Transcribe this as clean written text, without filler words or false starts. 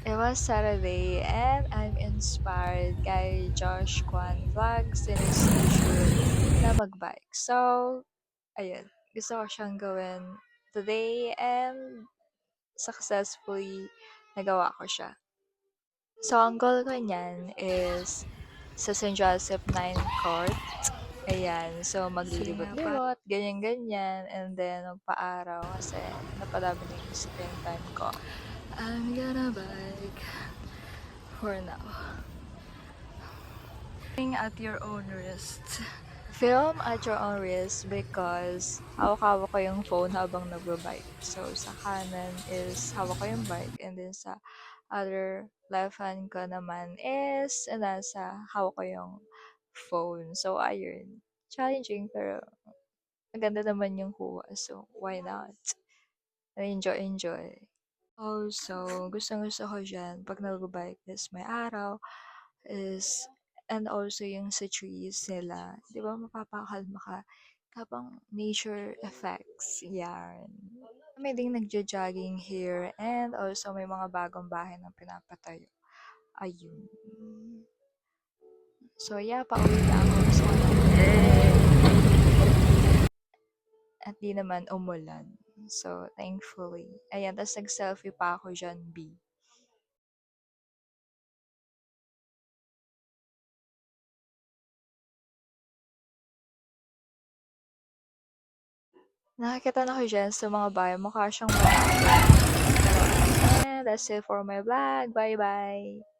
It was Saturday and I'm inspired kay Josh Kwan Vlogs in his usual na magbike. So, ayun. Gusto ko siyang gawin today and successfully nagawa ko siya. So, ang goal ko niyan is sa St. Joseph 9 Court. Ayan. So, maglilibot-libot, ganyan-ganyan. And then, magpa-araw kasi napadami na yung screen time ko. I'm gonna bike for now. At your own risk. Film at your own risk because hawak-hawak ko yung phone habang nagbo-bike. So, sa kanan is hawak ko yung bike and then sa other left hand ko naman is nasa hawak ko yung phone. So, ayun. Challenging pero maganda naman yung kuha. So, why not? Enjoy, enjoy. Also, gustong-gusto ko dyan pag nagbo-bike is may araw is and also yung sa trees nila, 'di ba mapapakalma ka habang nature effects, yan. May ding nagjo-jogging here and also may mga bagong bahay na pinapatayo. Ayun. So yeah, pauwi na ako. Gusto ko na at di naman umulan. So, thankfully. Ayan, tapos nag-selfie pa ako dyan, B. Nakakita na ko dyan sa mga bahay. Mukha siyang marami. And that's it for my vlog. Bye-bye!